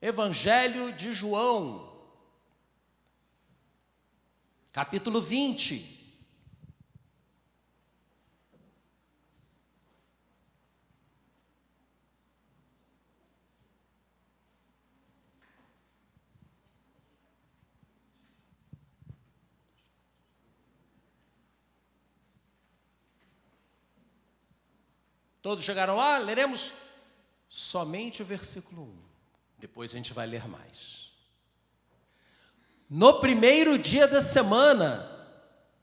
Evangelho de João, capítulo 20. Todos chegaram lá? Leremos somente o versículo 1. Depois a gente vai ler mais. No primeiro dia da semana,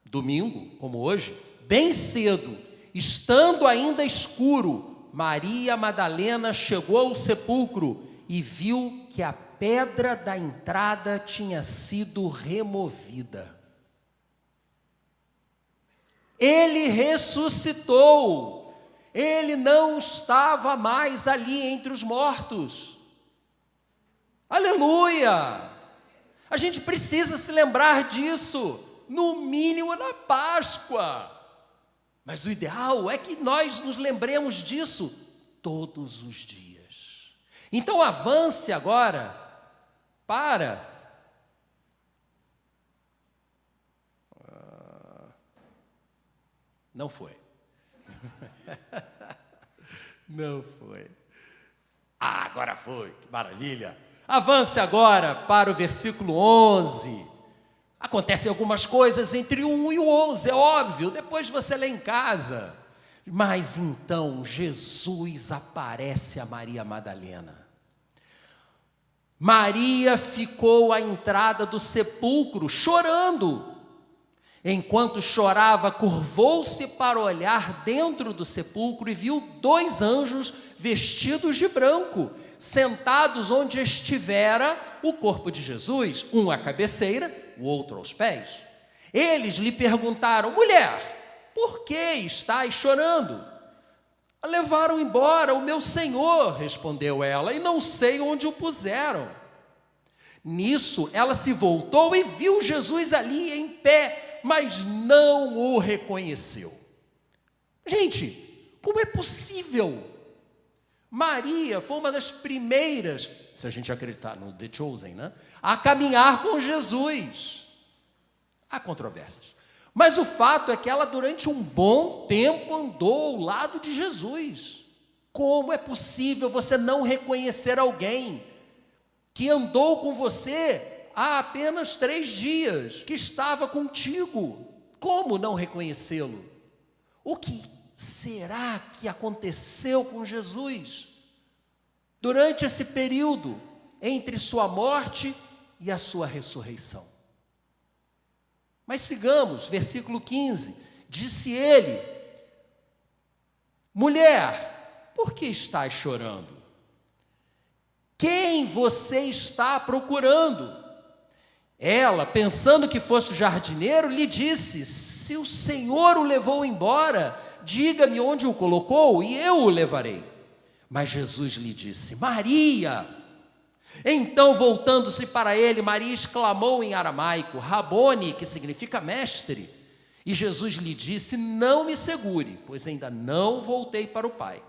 domingo, como hoje, bem cedo, estando ainda escuro, Maria Madalena chegou ao sepulcro e viu que a pedra da entrada tinha sido removida. Ele ressuscitou. Ele não estava mais ali entre os mortos. Aleluia! A gente precisa se lembrar disso, no mínimo na Páscoa. Mas o ideal é que nós nos lembremos disso todos os dias. Então avance agora para... Não foi. Não foi. Ah, agora foi, que maravilha. Avance agora para o versículo 11. Acontecem algumas coisas entre o 1 e o 11, é óbvio, depois você lê em casa. Mas então Jesus aparece a Maria Madalena. Maria ficou à entrada do sepulcro chorando. Enquanto chorava, curvou-se para olhar dentro do sepulcro e viu 2 anjos vestidos de branco, sentados onde estivera o corpo de Jesus, um à cabeceira, o outro aos pés. Eles lhe perguntaram: mulher, por que estás chorando? Levaram embora o meu Senhor, respondeu ela, e não sei onde o puseram. Nisso ela se voltou e viu Jesus ali em pé, mas não o reconheceu. Gente, como é possível? Maria foi uma das primeiras, se a gente acreditar no The Chosen, né, a caminhar com Jesus. Há controvérsias. Mas o fato é que ela, durante um bom tempo, andou ao lado de Jesus. Como é possível você não reconhecer alguém que andou com você há apenas 3 dias, que estava contigo? Como não reconhecê-lo? O que será que aconteceu com Jesus durante esse período entre sua morte e a sua ressurreição? Mas sigamos, versículo 15. Disse ele: mulher, por que estás chorando? Quem você está procurando? Ela, pensando que fosse o jardineiro, lhe disse: se o Senhor o levou embora, diga-me onde o colocou e eu o levarei. Mas Jesus lhe disse: Maria. Então, voltando-se para ele, Maria exclamou em aramaico: Rabone, que significa mestre. E Jesus lhe disse: não me segure, pois ainda não voltei para o Pai.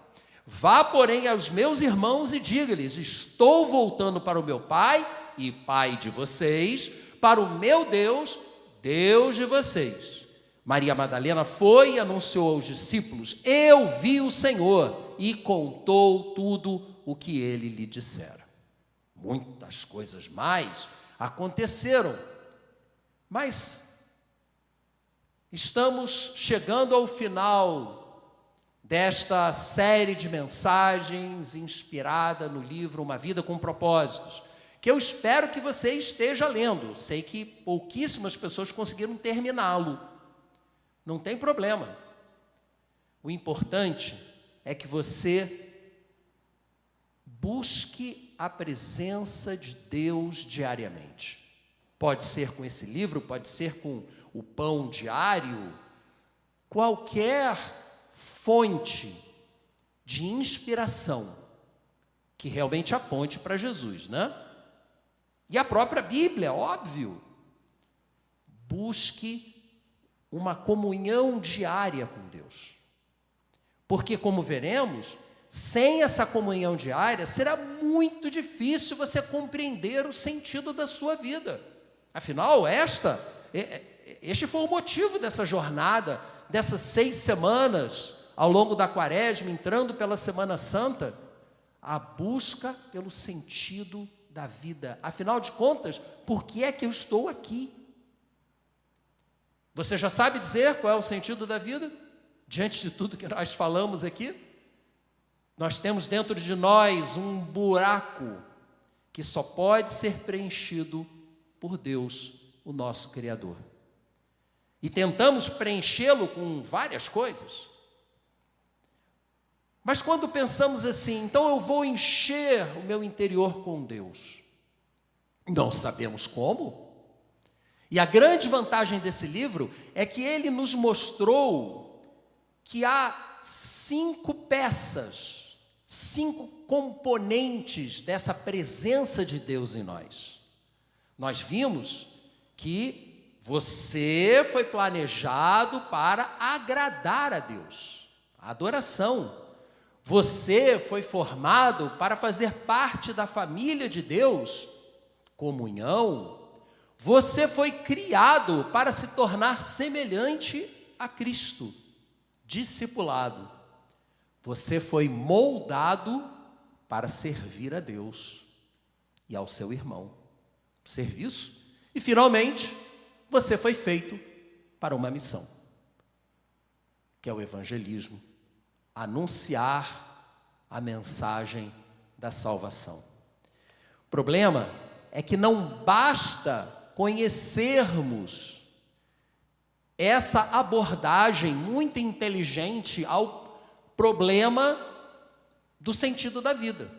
Vá, porém, aos meus irmãos e diga-lhes: estou voltando para o meu Pai e Pai de vocês, para o meu Deus, Deus de vocês. Maria Madalena foi e anunciou aos discípulos: eu vi o Senhor, e contou tudo o que ele lhe dissera. Muitas coisas mais aconteceram, mas estamos chegando ao final desta série de mensagens inspirada no livro Uma Vida com Propósitos, que eu espero que você esteja lendo. Sei que pouquíssimas pessoas conseguiram terminá-lo. Não tem problema. O importante é que você busque a presença de Deus diariamente. Pode ser com esse livro, pode ser com o pão diário, qualquer fonte de inspiração que realmente aponte para Jesus, né? E a própria Bíblia, óbvio. Busque uma comunhão diária com Deus. Porque, como veremos, sem essa comunhão diária, será muito difícil você compreender o sentido da sua vida. Afinal, este foi o motivo dessa jornada, dessas 6 semanas, ao longo da Quaresma, entrando pela Semana Santa, a busca pelo sentido da vida. Afinal de contas, por que é que eu estou aqui? Você já sabe dizer qual é o sentido da vida? Diante de tudo que nós falamos aqui, nós temos dentro de nós um buraco que só pode ser preenchido por Deus, o nosso Criador. E tentamos preenchê-lo com várias coisas. Mas quando pensamos assim, então eu vou encher o meu interior com Deus, não sabemos como. E a grande vantagem desse livro é que ele nos mostrou que há 5 peças, 5 componentes dessa presença de Deus em nós. Nós vimos que você foi planejado para agradar a Deus, a adoração. Você foi formado para fazer parte da família de Deus, comunhão. Você foi criado para se tornar semelhante a Cristo, discipulado. Você foi moldado para servir a Deus e ao seu irmão. Serviço. E finalmente, você foi feito para uma missão, que é o evangelismo, anunciar a mensagem da salvação. O problema é que não basta conhecermos essa abordagem muito inteligente ao problema do sentido da vida.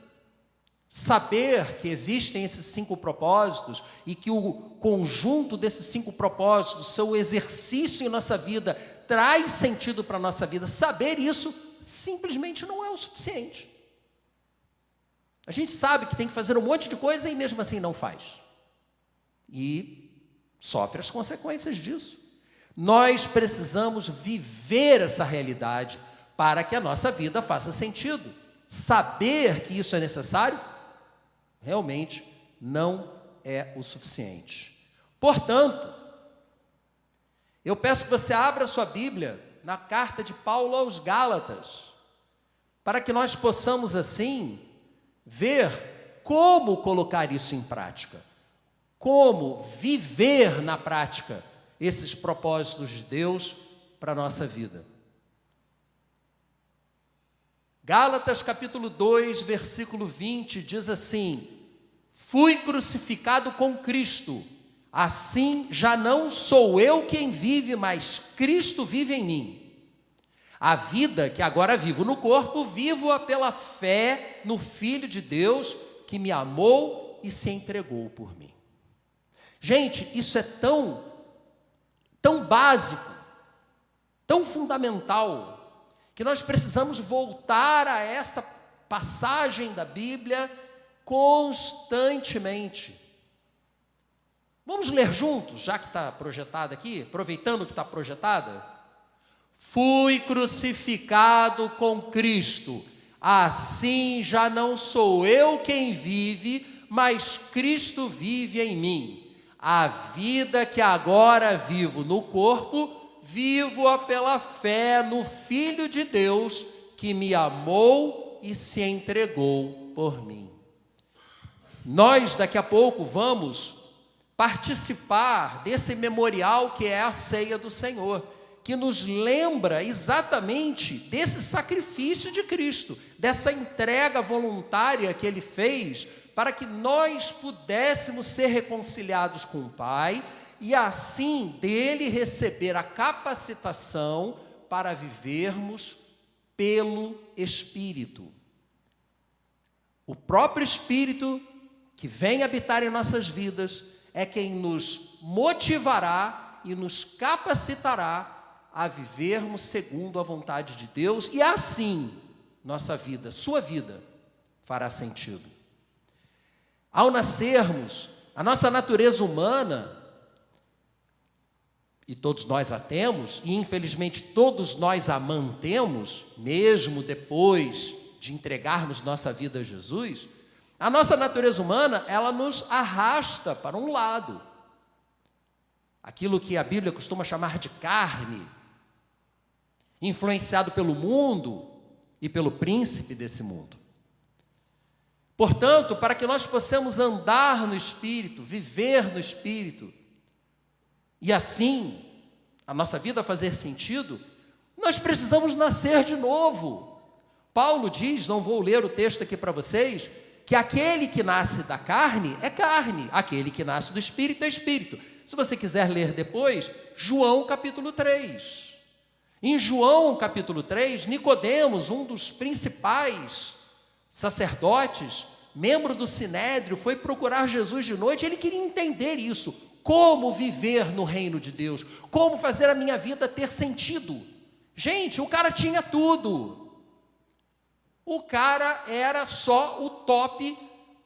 Saber que existem esses 5 propósitos e que o conjunto desses 5 propósitos, seu exercício em nossa vida, traz sentido para a nossa vida. Saber isso simplesmente não é o suficiente. A gente sabe que tem que fazer um monte de coisa e mesmo assim não faz. E sofre as consequências disso. Nós precisamos viver essa realidade para que a nossa vida faça sentido. Saber que isso é necessário, realmente não é o suficiente. Portanto, eu peço que você abra sua Bíblia na carta de Paulo aos Gálatas, para que nós possamos assim ver como colocar isso em prática, como viver na prática esses propósitos de Deus para a nossa vida. Gálatas capítulo 2, versículo 20, diz assim: fui crucificado com Cristo, assim já não sou eu quem vive, mas Cristo vive em mim. A vida que agora vivo no corpo, vivo-a pela fé no Filho de Deus, que me amou e se entregou por mim. Gente, isso é tão básico, tão fundamental, que nós precisamos voltar a essa passagem da Bíblia constantemente. Vamos ler juntos, já que está projetada aqui, aproveitando que está projetada? Fui crucificado com Cristo, assim já não sou eu quem vive, mas Cristo vive em mim. A vida que agora vivo no corpo, vivo-a pela fé no Filho de Deus, que me amou e se entregou por mim. Nós daqui a pouco vamos participar desse memorial que é a ceia do Senhor, que nos lembra exatamente desse sacrifício de Cristo, dessa entrega voluntária que Ele fez para que nós pudéssemos ser reconciliados com o Pai e assim dele receber a capacitação para vivermos pelo Espírito. O próprio Espírito que vem habitar em nossas vidas é quem nos motivará e nos capacitará a vivermos segundo a vontade de Deus, e assim nossa vida, sua vida, fará sentido. Ao nascermos, a nossa natureza humana, e todos nós a temos, e infelizmente todos nós a mantemos, mesmo depois de entregarmos nossa vida a Jesus, a nossa natureza humana, ela nos arrasta para um lado. Aquilo que a Bíblia costuma chamar de carne, influenciado pelo mundo e pelo príncipe desse mundo. Portanto, para que nós possamos andar no Espírito, viver no Espírito, e assim a nossa vida fazer sentido, nós precisamos nascer de novo. Paulo diz, não vou ler o texto aqui para vocês, que aquele que nasce da carne é carne, aquele que nasce do Espírito é Espírito. Se você quiser ler depois, João capítulo 3. Em João capítulo 3, Nicodemos, um dos principais sacerdotes, membro do Sinédrio, foi procurar Jesus de noite. Ele queria entender isso, como viver no reino de Deus, como fazer a minha vida ter sentido. Gente, o cara tinha tudo. O cara era só o top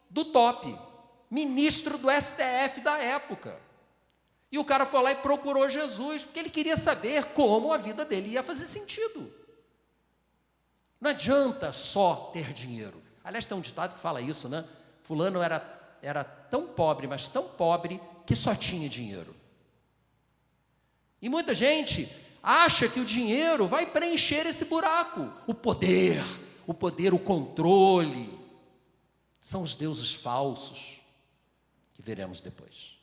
do top, ministro do STF da época. E o cara foi lá e procurou Jesus, porque ele queria saber como a vida dele ia fazer sentido. Não adianta só ter dinheiro. Aliás, tem um ditado que fala isso, né? Fulano era tão pobre, mas tão pobre, que só tinha dinheiro. E muita gente acha que o dinheiro vai preencher esse buraco. O poder, o controle, são os deuses falsos, que veremos depois.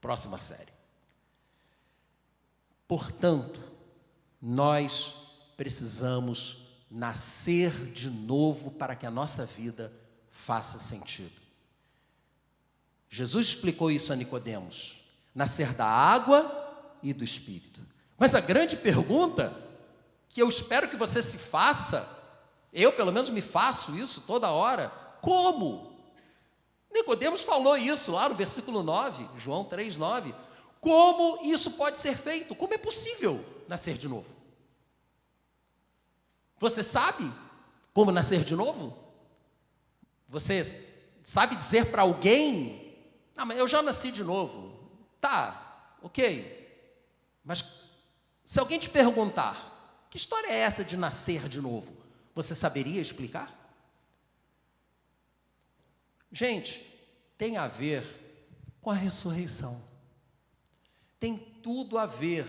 Próxima série. Portanto, nós precisamos nascer de novo para que a nossa vida faça sentido. Jesus explicou isso a Nicodemos: nascer da água e do Espírito. Mas a grande pergunta, que eu espero que você se faça, eu pelo menos me faço isso toda hora: como? Nicodemos falou isso lá no versículo 9, João 3:9. Como isso pode ser feito? Como é possível nascer de novo? Você sabe como nascer de novo? Você sabe dizer para alguém: ah, mas eu já nasci de novo. Tá, ok. Mas se alguém te perguntar: que história é essa de nascer de novo? Você saberia explicar? Gente, tem a ver com a ressurreição. Tem tudo a ver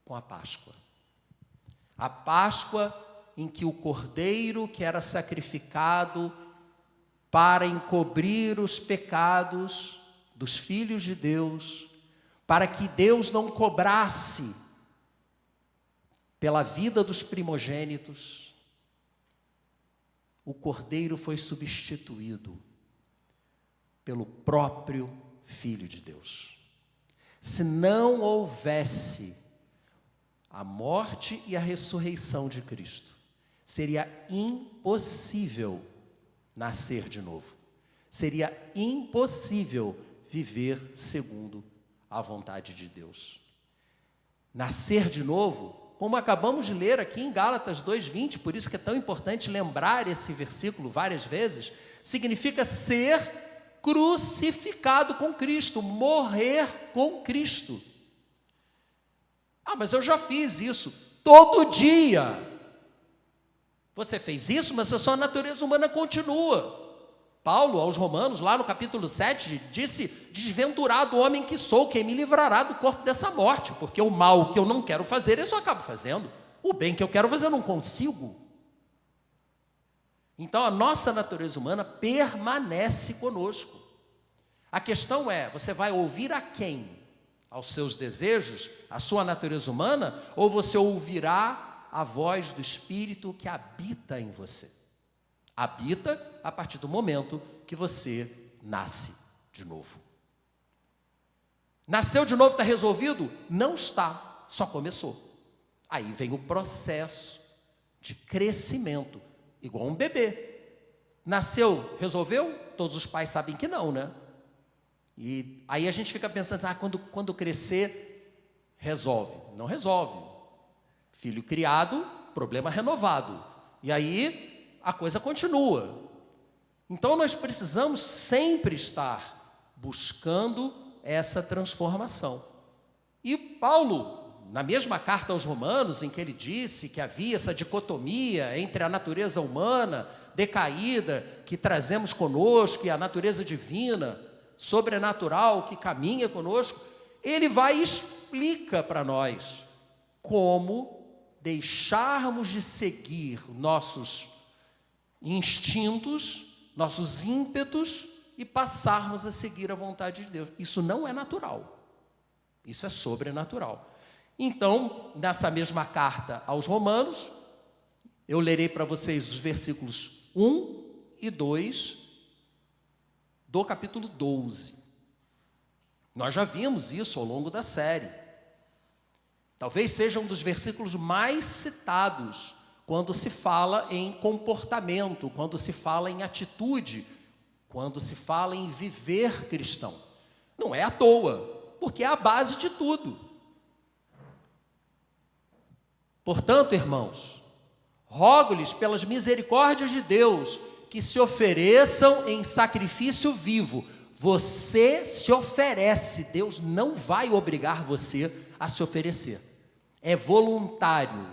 com a Páscoa. A Páscoa em que o cordeiro que era sacrificado para encobrir os pecados dos filhos de Deus, para que Deus não cobrasse pela vida dos primogênitos, o cordeiro foi substituído pelo próprio Filho de Deus. Se não houvesse a morte e a ressurreição de Cristo, seria impossível nascer de novo. Seria impossível viver segundo a vontade de Deus. Nascer de novo, como acabamos de ler aqui em Gálatas 2:20, por isso que é tão importante lembrar esse versículo várias vezes, significa ser crucificado com Cristo, morrer com Cristo. Ah, mas eu já fiz isso todo dia. Você fez isso, mas a sua natureza humana continua. Paulo, aos Romanos, lá no capítulo 7, disse: desventurado homem que sou, quem me livrará do corpo dessa morte? Porque o mal que eu não quero fazer, eu só acabo fazendo. O bem que eu quero fazer, eu não consigo. Então, a nossa natureza humana permanece conosco. A questão é, você vai ouvir a quem? Aos seus desejos, à sua natureza humana? Ou você ouvirá a voz do Espírito que habita em você? Habita a partir do momento que você nasce de novo. Nasceu de novo, está resolvido? Não está, só começou. Aí vem o processo de crescimento, igual um bebê. Nasceu, resolveu? Todos os pais sabem que não, né? E aí a gente fica pensando: quando crescer, resolve. Não resolve. Filho criado, problema renovado. E aí a coisa continua. Então nós precisamos sempre estar buscando essa transformação. E Paulo, na mesma carta aos Romanos, em que ele disse que havia essa dicotomia entre a natureza humana decaída que trazemos conosco e a natureza divina, sobrenatural que caminha conosco, ele vai e explica para nós como deixarmos de seguir nossos instintos, nossos ímpetos e passarmos a seguir a vontade de Deus. Isso não é natural, isso é sobrenatural. Então, nessa mesma carta aos Romanos, eu lerei para vocês os versículos 1 e 2 do capítulo 12. Nós já vimos isso ao longo da série. Talvez seja um dos versículos mais citados quando se fala em comportamento, quando se fala em atitude, quando se fala em viver cristão. Não é à toa, porque é a base de tudo. Portanto, irmãos, rogo-lhes pelas misericórdias de Deus que se ofereçam em sacrifício vivo. Você se oferece, Deus não vai obrigar você a se oferecer. É voluntário.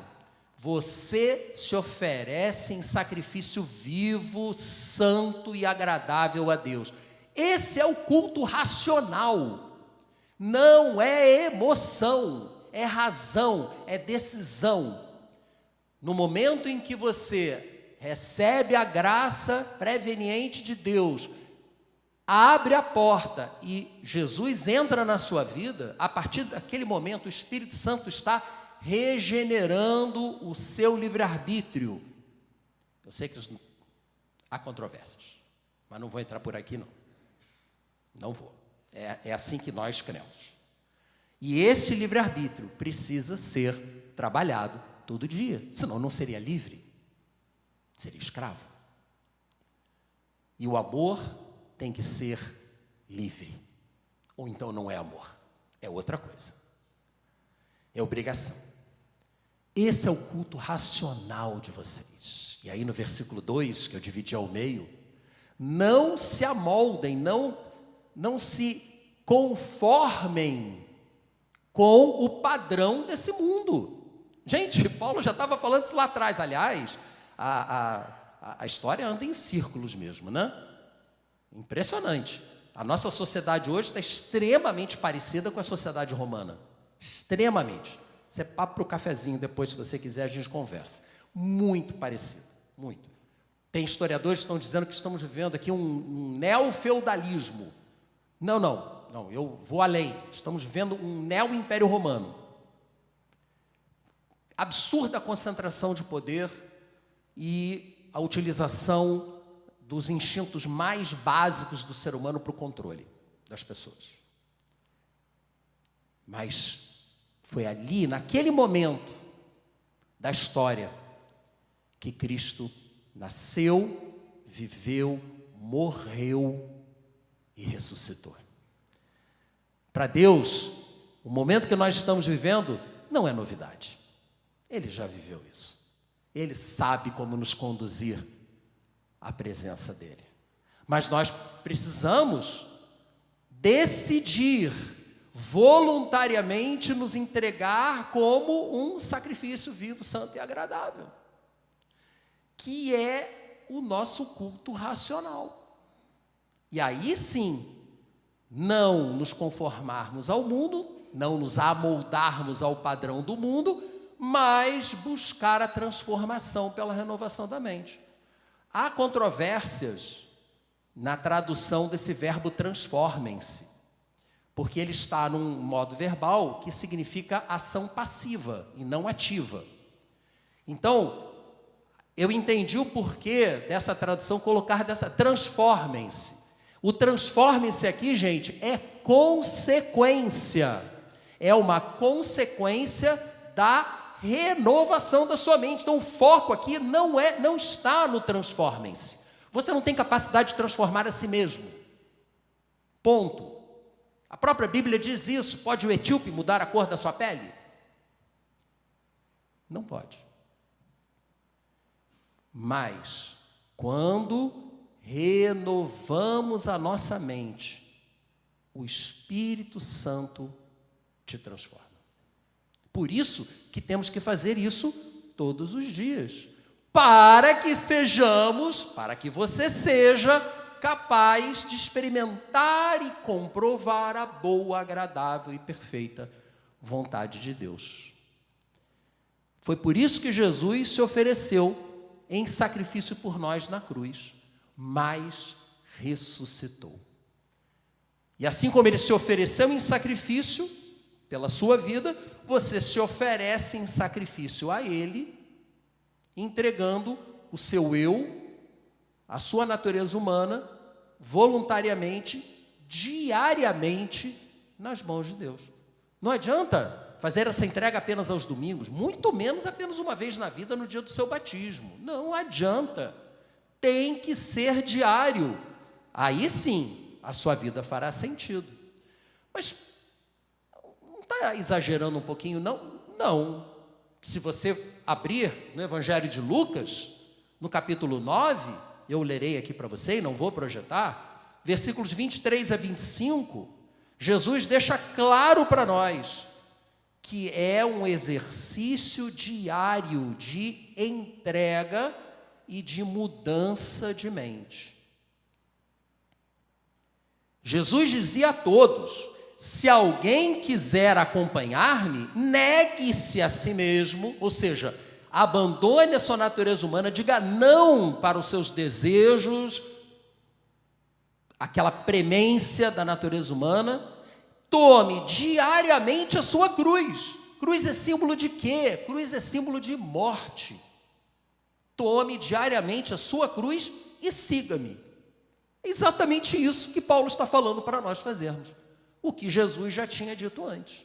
Você se oferece em sacrifício vivo, santo e agradável a Deus. Esse é o culto racional. Não é emoção, é razão, é decisão. No momento em que você recebe a graça preveniente de Deus, abre a porta e Jesus entra na sua vida, a partir daquele momento o Espírito Santo está regenerando o seu livre-arbítrio. Eu sei que há controvérsias, mas não vou entrar por aqui não. Não vou. É assim que nós cremos. E esse livre-arbítrio precisa ser trabalhado todo dia, senão não seria livre, seria escravo. E o amor tem que ser livre, ou então não é amor, é outra coisa, é obrigação. Esse é o culto racional de vocês. E aí no versículo 2, que eu dividi ao meio, não se amoldem, não se conformem com o padrão desse mundo. Gente, Paulo já estava falando isso lá atrás. Aliás, a história anda em círculos mesmo, né? Impressionante. A nossa sociedade hoje está extremamente parecida com a sociedade romana. Extremamente. Isso é papo para o cafezinho, depois, se você quiser, a gente conversa. Muito parecido, muito. Tem historiadores que estão dizendo que estamos vivendo aqui um neofeudalismo. Não, eu vou além. Estamos vivendo um neo-império romano. Absurda concentração de poder e a utilização dos instintos mais básicos do ser humano para o controle das pessoas. Mas foi ali, naquele momento da história, que Cristo nasceu, viveu, morreu e ressuscitou. Para Deus, o momento que nós estamos vivendo não é novidade. Ele já viveu isso. Ele sabe como nos conduzir à presença dele. Mas nós precisamos decidir voluntariamente nos entregar como um sacrifício vivo, santo e agradável, que é o nosso culto racional. E aí sim, não nos conformarmos ao mundo, não nos amoldarmos ao padrão do mundo, mas buscar a transformação pela renovação da mente. Há controvérsias na tradução desse verbo transformem-se, porque ele está num modo verbal que significa ação passiva e não ativa. Então, eu entendi o porquê dessa tradução colocar dessa transformem-se. O transformem-se aqui, gente, é consequência. É uma consequência da renovação da sua mente. Então, o foco aqui não está no transformem-se. Você não tem capacidade de transformar a si mesmo. Ponto. A própria Bíblia diz isso. Pode o etíope mudar a cor da sua pele? Não pode. Mas, quando renovamos a nossa mente, o Espírito Santo te transforma. Por isso que temos que fazer isso todos os dias, para que você seja capaz de experimentar e comprovar a boa, agradável e perfeita vontade de Deus. Foi por isso que Jesus se ofereceu em sacrifício por nós na cruz, mas ressuscitou. E assim como ele se ofereceu em sacrifício pela sua vida, você se oferece em sacrifício a ele, entregando o seu eu, a sua natureza humana, voluntariamente, diariamente, nas mãos de Deus. Não adianta fazer essa entrega apenas aos domingos, muito menos apenas uma vez na vida, no dia do seu batismo. Não adianta. Tem que ser diário. Aí sim, a sua vida fará sentido. Mas não está exagerando um pouquinho, não? Não. Se você abrir no Evangelho de Lucas, no capítulo 9, eu lerei aqui para você e não vou projetar, versículos 23 a 25, Jesus deixa claro para nós que é um exercício diário de entrega e de mudança de mente. Jesus dizia a todos: se alguém quiser acompanhar-me, negue-se a si mesmo, ou seja, abandone a sua natureza humana, diga não para os seus desejos, aquela premência da natureza humana, tome diariamente a sua cruz. Cruz é símbolo de quê? Cruz é símbolo de morte. Tome diariamente a sua cruz e siga-me. É exatamente isso que Paulo está falando para nós fazermos. O que Jesus já tinha dito antes.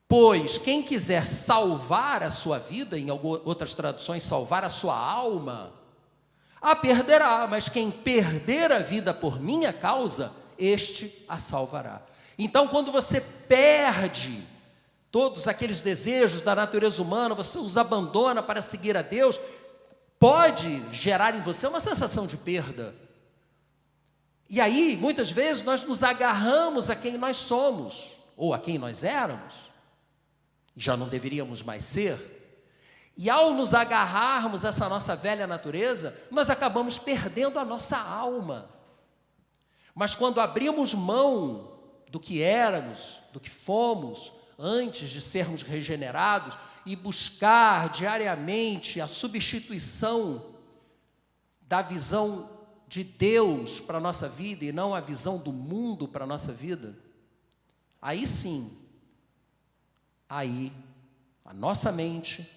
Pois quem quiser salvar a sua vida, em outras traduções, salvar a sua alma, a perderá, mas quem perder a vida por minha causa, este a salvará. Então, quando você perde todos aqueles desejos da natureza humana, você os abandona para seguir a Deus, pode gerar em você uma sensação de perda. E aí, muitas vezes, nós nos agarramos a quem nós somos, ou a quem nós éramos, já não deveríamos mais ser, e ao nos agarrarmos a essa nossa velha natureza, nós acabamos perdendo a nossa alma. Mas quando abrimos mão do que éramos, do que fomos, antes de sermos regenerados, e buscar diariamente a substituição da visão de Deus para a nossa vida e não a visão do mundo para a nossa vida, aí sim, aí a nossa mente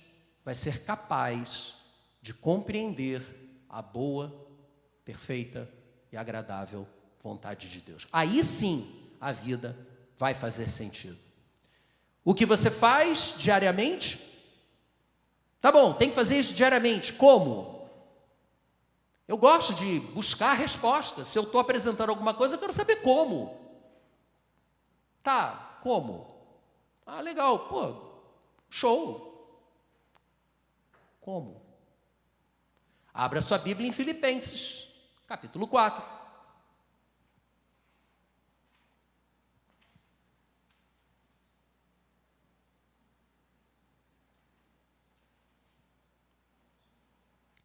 vai ser capaz de compreender a boa, perfeita e agradável vontade de Deus. Aí sim a vida vai fazer sentido. O que você faz diariamente? Tá bom, tem que fazer isso diariamente. Como? Eu gosto de buscar respostas. Se eu estou apresentando alguma coisa, eu quero saber como. Tá, como? Ah, legal, pô, show. Como? Abra sua Bíblia em Filipenses, capítulo 4.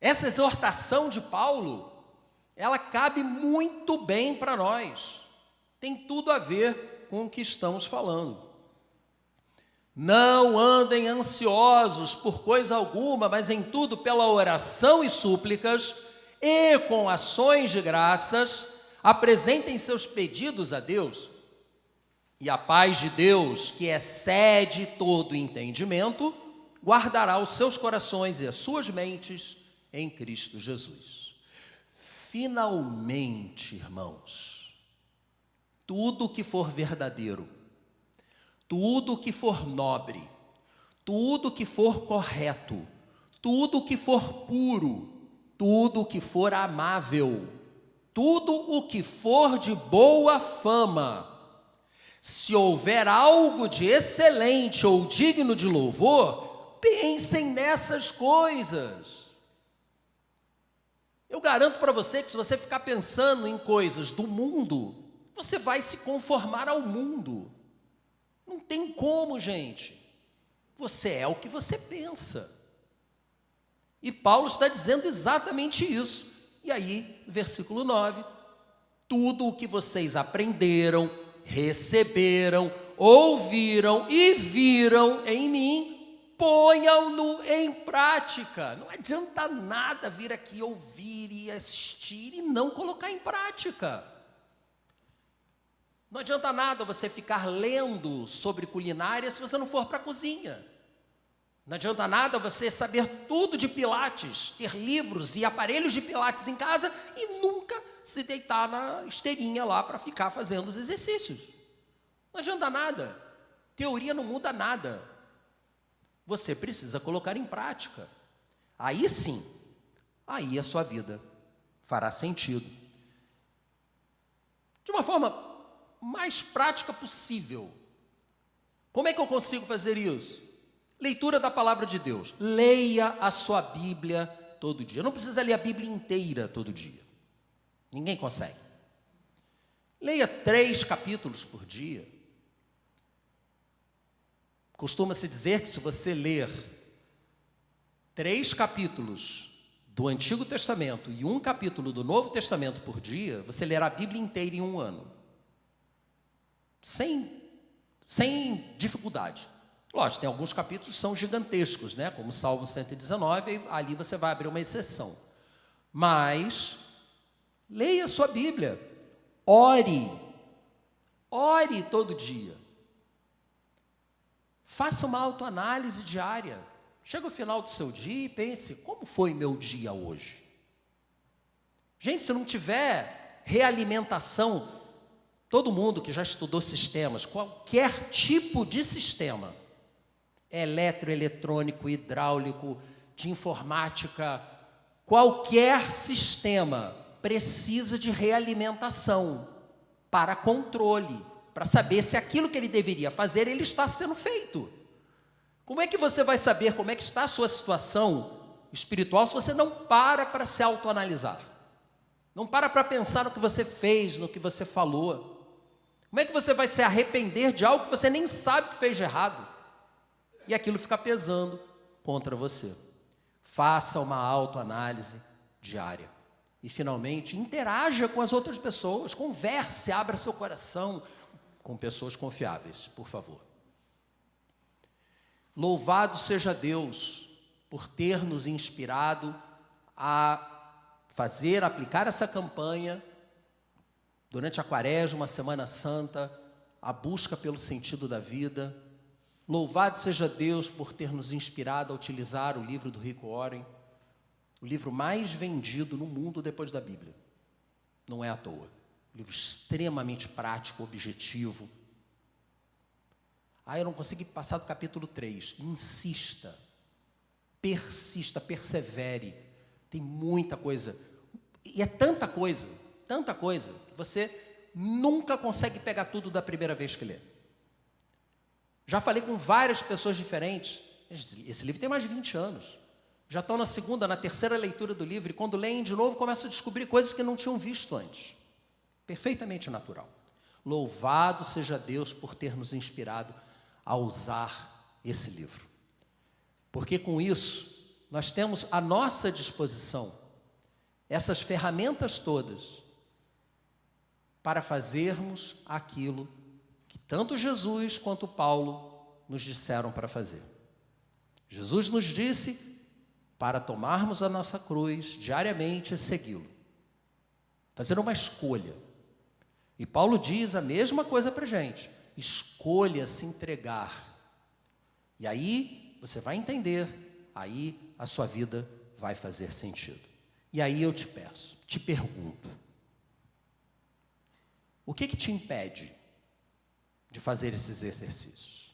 Essa exortação de Paulo, ela cabe muito bem para nós. Tem tudo a ver com o que estamos falando. Não andem ansiosos por coisa alguma, mas em tudo pela oração e súplicas e com ações de graças, apresentem seus pedidos a Deus. E a paz de Deus, que excede todo entendimento, guardará os seus corações e as suas mentes em Cristo Jesus. Finalmente, irmãos, tudo que for verdadeiro, tudo que for nobre, tudo que for correto, tudo que for puro, tudo que for amável, tudo o que for de boa fama, se houver algo de excelente ou digno de louvor, pensem nessas coisas. Eu garanto para você que se você ficar pensando em coisas do mundo, você vai se conformar ao mundo. Não tem como, gente. Você é o que você pensa. E Paulo está dizendo exatamente isso. E aí, versículo 9, tudo o que vocês aprenderam, receberam, ouviram e viram em mim, ponham-no em prática. Não adianta nada vir aqui ouvir e assistir e não colocar em prática. Não adianta nada você ficar lendo sobre culinária se você não for para a cozinha. Não adianta nada você saber tudo de pilates, ter livros e aparelhos de pilates em casa e nunca se deitar na esteirinha lá para ficar fazendo os exercícios. Não adianta nada. Teoria não muda nada. Você precisa colocar em prática. Aí sim, aí a sua vida fará sentido. De uma forma mais prática possível. Como é que eu consigo fazer isso? Leitura da palavra de Deus. Leia a sua Bíblia todo dia. Não precisa ler a Bíblia inteira todo dia. Ninguém consegue. Leia 3 capítulos por dia. Costuma-se dizer que se você ler 3 capítulos do Antigo Testamento e 1 capítulo do Novo Testamento por dia, você lerá a Bíblia inteira em 1 ano. Sem dificuldade. Lógico, tem alguns capítulos que são gigantescos, né? Como o Salmo 119, e ali você vai abrir uma exceção. Mas, leia a sua Bíblia. Ore todo dia. Faça uma autoanálise diária. Chega ao final do seu dia e pense, como foi meu dia hoje? Gente, se não tiver realimentação, todo mundo que já estudou sistemas, qualquer tipo de sistema, eletroeletrônico, hidráulico, de informática, qualquer sistema precisa de realimentação para controle, para saber se aquilo que ele deveria fazer, ele está sendo feito. Como é que você vai saber como é que está a sua situação espiritual se você não para se autoanalisar? Não para pensar no que você fez, no que você falou. Como é que você vai se arrepender de algo que você nem sabe que fez de errado? E aquilo fica pesando contra você. Faça uma autoanálise diária. E, finalmente, interaja com as outras pessoas. Converse, abra seu coração com pessoas confiáveis, por favor. Louvado seja Deus por ter nos inspirado a aplicar essa campanha durante a Quaresma, a Semana Santa, a busca pelo sentido da vida. Louvado seja Deus por ter nos inspirado a utilizar o livro do Rick Warren, o livro mais vendido no mundo depois da Bíblia. Não é à toa. Um livro extremamente prático, objetivo. Eu não consegui passar do capítulo 3. Insista, persista, persevere. Tem muita coisa. E é tanta coisa, que você nunca consegue pegar tudo da primeira vez que lê. Já falei com várias pessoas diferentes. Esse livro tem mais de 20 anos. Já estão na segunda, na terceira leitura do livro, e quando leem de novo, começam a descobrir coisas que não tinham visto antes. Perfeitamente natural. Louvado seja Deus por ter nos inspirado a usar esse livro. Porque com isso, nós temos à nossa disposição essas ferramentas todas para fazermos aquilo que tanto Jesus quanto Paulo nos disseram para fazer. Jesus nos disse para tomarmos a nossa cruz diariamente e segui-lo. Fazer uma escolha. E Paulo diz a mesma coisa para a gente. Escolha se entregar. E aí você vai entender, aí a sua vida vai fazer sentido. E aí eu te peço, te pergunto, o que te impede de fazer esses exercícios?